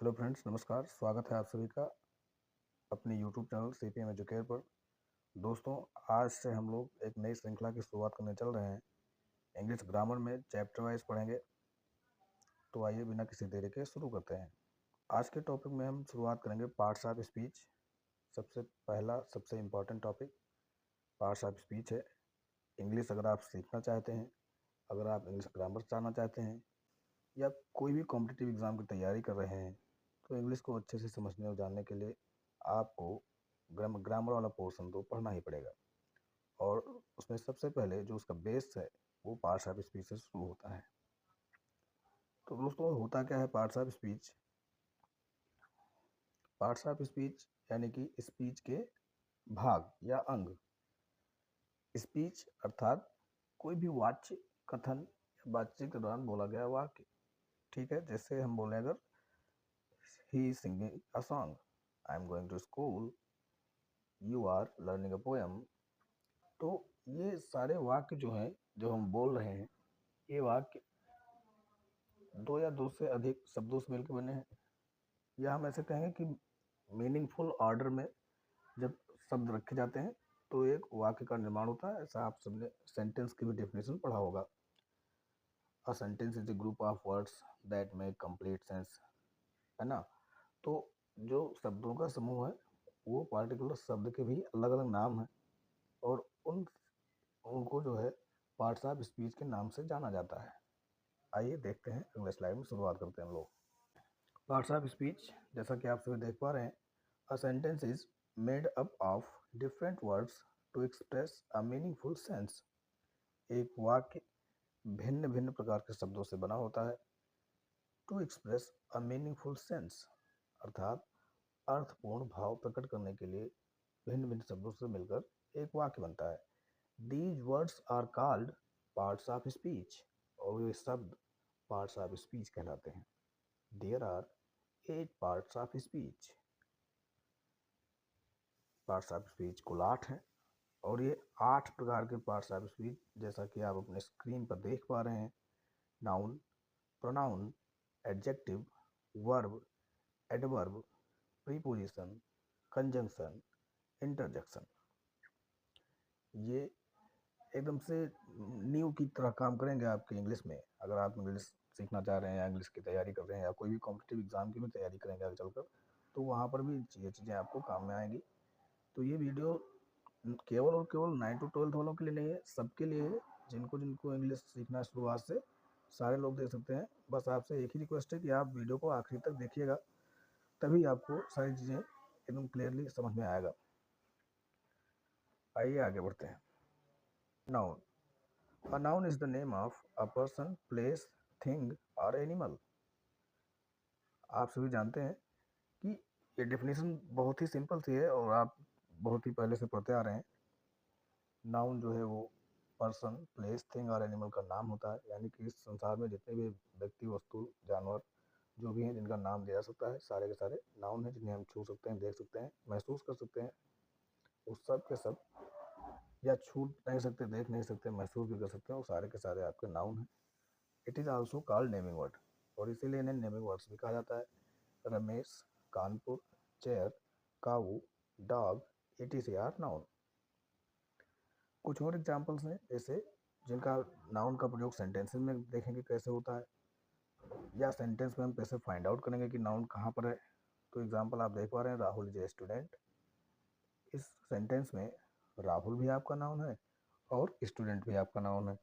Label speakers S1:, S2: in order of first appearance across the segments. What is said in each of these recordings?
S1: Hello friends, नमस्कार। स्वागत है आप सभी का अपने यूट्यूब चैनल CPM एजुकेयर पर। दोस्तों, आज से हम लोग एक नई श्रृंखला की शुरुआत करने चल रहे हैं। इंग्लिश ग्रामर में चैप्टर वाइज पढ़ेंगे। तो आइए बिना किसी देरी के शुरू करते हैं। आज के टॉपिक में हम शुरुआत करेंगे पार्ट्स ऑफ स्पीच। सबसे पहला सबसे important topic parts of speech है। इंग्लिश अगर आप सीखना चाहते हैं, अगर आप इंग्लिश ग्रामर जानना चाहते हैं या कोई भी कॉम्पिटिटिव एग्ज़ाम की तैयारी कर रहे हैं, तो इंग्लिश को अच्छे से समझने और जानने के लिए आपको ग्रामर वाला पोर्शन तो पढ़ना ही पड़ेगा। और उसमें सबसे पहले जो उसका बेस है वो पार्ट्स ऑफ स्पीच से शुरू होता है। तो दोस्तों, होता क्या है parts of speech? Parts of speech यानी कि स्पीच के भाग या अंग। स्पीच अर्थात कोई भी वाच्य, कथन या बातचीत के दौरान बोला गया वाक्य। ठीक है, जैसे हम बोले अगर he is singing a song, I am going to school, you are learning a poem। तो ये सारे वाक्य जो हैं, जो हम बोल रहे हैं, ये वाक्य दो या दो से अधिक शब्दों से मिलकर बने हैं, या हम ऐसे कहेंगे कि मीनिंगफुल ऑर्डर में जब शब्द रखे जाते हैं तो एक वाक्य का निर्माण होता है। ऐसा आप सबने सेंटेंस की भी डेफिनेशन पढ़ा होगा। अ sentence is a group of words that make complete sense, है ना। तो जो शब्दों का समूह है वो पार्टिकुलर शब्द के भी अलग अलग नाम हैं, और उनको जो है पार्ट्स ऑफ स्पीच के नाम से जाना जाता है। आइए देखते हैं, अगले स्लाइड में शुरुआत करते हैं हम लोग। पार्ट्स ऑफ स्पीच, जैसा कि आप सभी देख पा रहे हैं, a sentence is made up of different words to express a meaningful sense. एक वाक्य भिन्न भिन्न प्रकार के शब्दों से बना होता है। To express a meaningful sense अर्थात अर्थपूर्ण भाव प्रकट करने के लिए भिन्न भिन्न शब्दों से मिलकर एक वाक्य बनता है। These words are called parts of speech, और ये शब्द पार्ट्स ऑफ स्पीच कहलाते हैं। There are 8 parts of speech। Parts of speech कुल 8 हैं, और ये 8 प्रकार के पार्ट्स ऑफ स्पीच जैसा कि आप अपने स्क्रीन पर देख पा रहे हैं। Noun, pronoun, adjective, verb, adverb, preposition, conjunction, interjection. ये एकदम से न्यू की तरह काम करेंगे आपके इंग्लिश में। अगर आप इंग्लिश सीखना चाह रहे हैं या इंग्लिश की तैयारी कर रहे हैं या कोई भी कॉम्पिटिटिव एग्जाम की भी तैयारी करेंगे आगे चलकर, तो वहाँ पर भी ये चीज़ें आपको काम में आएंगी। तो ये वीडियो केवल और केवल 9 to 12 वालों के लिए नहीं है, सबके लिए है। जिनको जिनको इंग्लिश सीखना है शुरुआत से, सारे लोग देख सकते हैं। बस आपसे एक ही रिक्वेस्ट है कि आप वीडियो को आखिरी तक देखिएगा, तभी आपको सारी चीज़ें एकदम क्लियरली समझ में आएगा। आइए आगे बढ़ते हैं। Noun. A noun is the name of a person, place, thing or animal। आप सभी जानते हैं कि ये डेफिनेशन बहुत ही सिंपल सी है और आप बहुत ही पहले से पढ़ते आ रहे हैं। नाउन जो है वो पर्सन, प्लेस, थिंग और एनिमल का नाम होता है। यानी कि इस संसार में जितने भी व्यक्ति, वस्तु, जानवर जो भी हैं जिनका नाम दिया जा सकता है, सारे के सारे नाउन हैं, जिन्हें हम छू सकते हैं, देख सकते हैं, महसूस कर सकते हैं। उस सब के सब, या छू नहीं सकते, देख नहीं सकते, महसूस भी कर सकते हैं, वो सारे के सारे आपके नाउन हैं। It is also called naming word, और इसीलिए इन्हें नेमिंग वर्ड्स भी कहा जाता है। Ramesh, Kanpur, chair, cow, dog, etc are noun. कुछ और एग्जांपल्स हैं जैसे जिनका नाउन का प्रयोग सेंटेंसेस में देखेंगे कैसे होता है, या सेंटेंस में हम कैसे फाइंड आउट करेंगे कि नाउन कहाँ पर है। तो एग्जांपल आप देख पा रहे हैं, राहुल इज ए स्टूडेंट। इस सेंटेंस में राहुल भी आपका नाउन है और स्टूडेंट भी आपका नाउन है।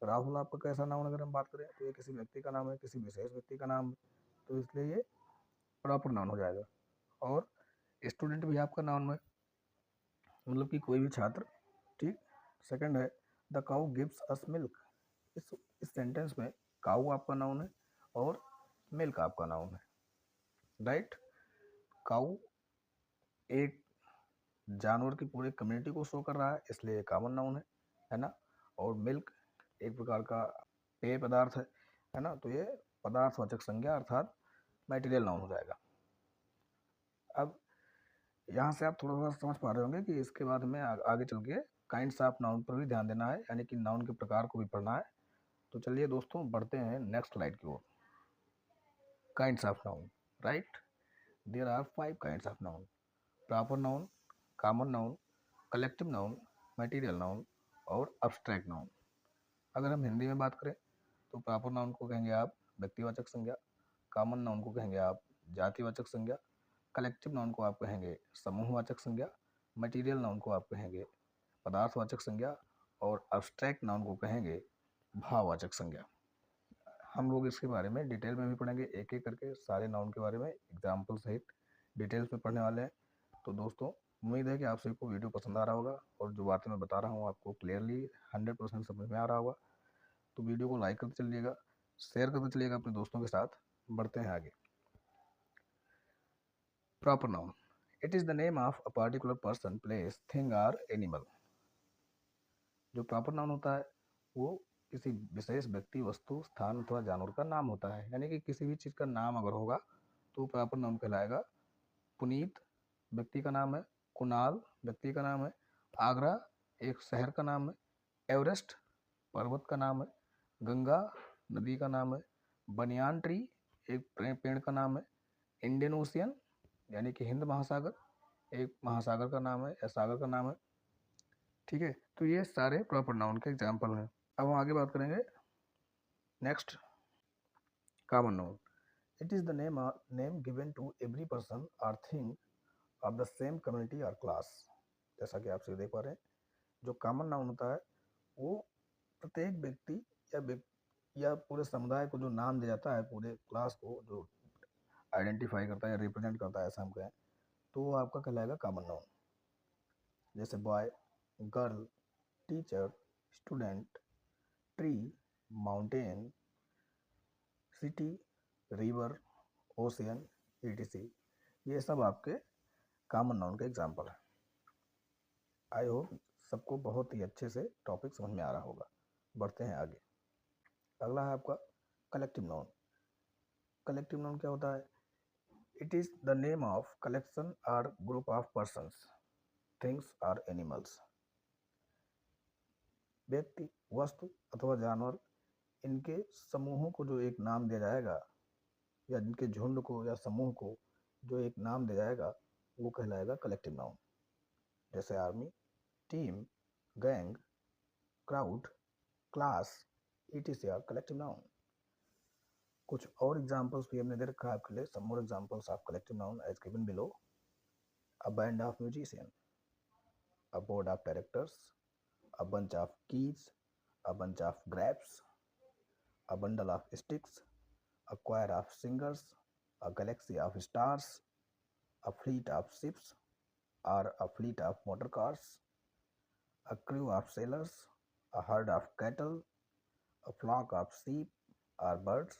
S1: राहुल आपका कैसा नाउन, अगर हम बात करें तो ये किसी व्यक्ति का नाम है, किसी विशेष व्यक्ति का नाम है, तो इसलिए ये प्रॉपर नाउन हो जाएगा। और स्टूडेंट भी आपका नाउन है, मतलब कि कोई भी छात्र। ठीक। सेकंड है, the cow gives us milk. इस सेंटेंस में काऊ आपका नाउन है और मिल्क आपका नाउन है। राइट। काऊ एक जानवर की पूरी कम्युनिटी को शो कर रहा है, इसलिए कॉमन नाउन है ना। और मिल्क एक प्रकार का पेय पदार्थ है ना, तो ये पदार्थवाचक संज्ञा अर्थात मटेरियल नाउन हो जाएगा। अब यहाँ से आप थोड़ा सा समझ पा रहे होंगे कि इसके बाद हमें आगे चल के काइंड्स ऑफ नाउन पर भी ध्यान देना है, यानी कि नाउन के प्रकार को भी पढ़ना है। तो चलिए दोस्तों, बढ़ते हैं नेक्स्ट स्लाइड की ओर। Kinds of noun. right? There are 5 kinds of noun: proper noun, common noun, collective noun, material noun और abstract noun। अगर हम हिंदी में बात करें तो प्रॉपर नाउन को कहेंगे आप व्यक्तिवाचक संज्ञा, कॉमन नाउन को कहेंगे आप जातिवाचक संज्ञा, कलेक्टिव नाउन को आप कहेंगे समूहवाचक संज्ञा, मटेरियल नाउन को आप कहेंगे पदार्थवाचक संज्ञा और अब्स्ट्रैक्ट नाउन को कहेंगे भाववाचक संज्ञा। हम लोग इसके बारे में डिटेल में भी पढ़ेंगे, एक एक करके सारे नाउन के बारे में एग्जाम्पल सहित डिटेल्स में पढ़ने वाले हैं। तो दोस्तों उम्मीद है कि आप सभी को वीडियो पसंद आ रहा होगा और जो बातें मैं बता रहा हूँ आपको क्लियरली 100% समझ में आ रहा होगा। तो वीडियो को लाइक करते चलिएगा, शेयर करते चलिएगा अपने दोस्तों के साथ। बढ़ते हैं आगे। Proper noun, it is the name of a particular person, place, thing और एनिमल। जो प्रॉपर नाउन होता है वो किसी विशेष व्यक्ति, वस्तु, स्थान अथवा जानवर का नाम होता है। यानी कि किसी भी चीज़ का नाम अगर होगा तो प्रॉपर नाउन कहलाएगा। पुनीत व्यक्ति का नाम है, कुणाल व्यक्ति का नाम है, आगरा एक शहर का नाम है, एवरेस्ट पर्वत का नाम है, गंगा नदी का नाम है, बनियान ट्री एक पेड़ का नाम है, इंडियन ओशियन यानी कि हिंद महासागर एक महासागर का नाम है या सागर का नाम है। ठीक है, तो ये सारे प्रॉपर नाउन के एग्जाम्पल हैं। अब हम आगे बात करेंगे next, common noun. It is the name given to every person और thing of the same community और क्लास। जैसा कि आप सभी देख पा रहे हैं, जो कॉमन नाउन होता है वो प्रत्येक व्यक्ति या पूरे समुदाय को जो नाम दिया जाता है, पूरे क्लास को जो आइडेंटिफाई करता है या रिप्रेजेंट करता है, ऐसा हम कहें तो वो आपका कहलाएगा कॉमन नाउन। जैसे boy, girl, teacher, student, tree, mountain, city, river, ocean, etc। ये सब आपके कॉमन नाउन के एग्जाम्पल हैं। आई होप सबको बहुत ही अच्छे से टॉपिक समझ में आ रहा होगा। बढ़ते हैं आगे। अगला है आपका कलेक्टिव नाउन। कलेक्टिव नाउन क्या होता है? It is the name of collection और ग्रुप ऑफ पर्संस, थिंग्स और एनिमल्स। व्यक्ति, वस्तु अथवा जानवर, इनके समूहों को जो एक नाम दिया जाएगा या जिनके झुंड को या समूह को जो एक नाम दिया जाएगा वो कहलाएगा कलेक्टिव नाउन। जैसे army, team, gang, crowd, class, etc are collective noun. कुछ और एग्जांपल्स भी हमने दे रखा है आपके लिए। Some more examples of collective noun as given below: a band of musician, a board of directors, a bunch of keys, a bunch of grapes, a bundle of sticks, a choir of singers, a galaxy of stars, a fleet of ships or a fleet of motor cars, a crew of sailors, a herd of cattle, a flock of sheep or birds,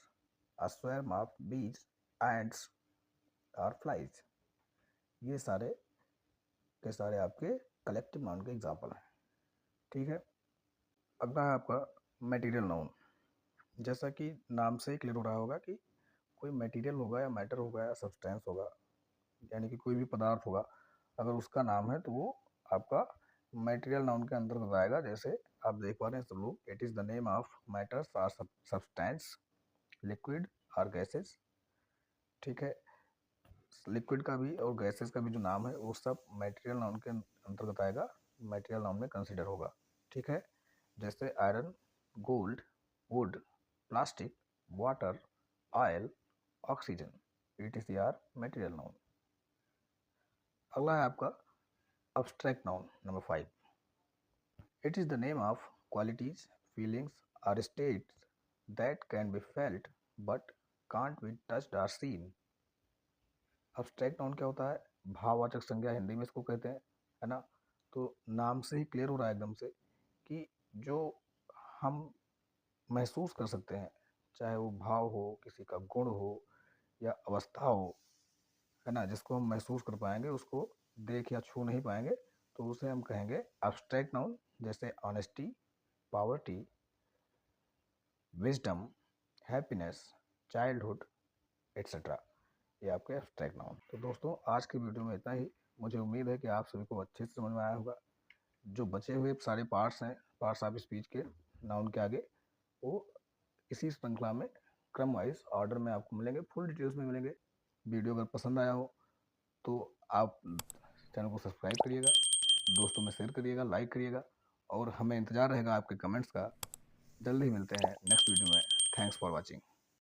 S1: a swarm of bees, ants or flies। ये सारे के सारे आपके collective noun के example हैं। ठीक है, अगला है आपका मटेरियल नाउन। जैसा कि नाम से ही क्लियर हो रहा होगा कि कोई मटेरियल होगा या मैटर होगा या सब्सटेंस होगा, यानी कि कोई भी पदार्थ होगा, अगर उसका नाम है तो वो आपका मटेरियल नाउन के अंतर्गत आएगा। जैसे आप देख पा रहे हैं सब लोग, it is the name of matters और सब्सटेंस, लिक्विड और गैसेस। ठीक है, लिक्विड का भी और गैसेस का भी जो नाम है वो सब मटेरियल नाउन के अंतर्गत आएगा, मटेरियल नाउन में कंसिडर होगा। ठीक है, जैसे iron, gold, wood, plastic, water, oil, oxygen, etc are material noun. अगला है आपका abstract noun number 5. It is the name of qualities, feelings or states that can be felt but can't be touched or seen। abstract noun क्या होता है? भाववाचक संज्ञा हिंदी में इसको कहते हैं, है ना। तो नाम से ही क्लियर हो रहा है एकदम से कि जो हम महसूस कर सकते हैं, चाहे वो भाव हो, किसी का गुण हो या अवस्था हो, है ना, जिसको हम महसूस कर पाएंगे, उसको देख या छू नहीं पाएंगे, तो उसे हम कहेंगे एब्स्ट्रैक्ट नाउन। जैसे honesty, poverty, wisdom, happiness, childhood, etcetera, ये आपके एब्स्ट्रैक्ट नाउन। तो दोस्तों आज की वीडियो में इतना ही। मुझे उम्मीद है कि आप सभी को अच्छे से समझ में आया होगा। जो बचे हुए सारे पार्ट्स हैं, पार्ट्स ऑफ स्पीच के नाउन के आगे, वो इसी श्रृंखला में क्रम वाइज ऑर्डर में आपको मिलेंगे, फुल डिटेल्स में मिलेंगे। वीडियो अगर पसंद आया हो तो आप चैनल को सब्सक्राइब करिएगा, दोस्तों में शेयर करिएगा, लाइक करिएगा, और हमें इंतज़ार रहेगा आपके कमेंट्स का। जल्द ही मिलते हैं नेक्स्ट वीडियो में। Thanks for watching.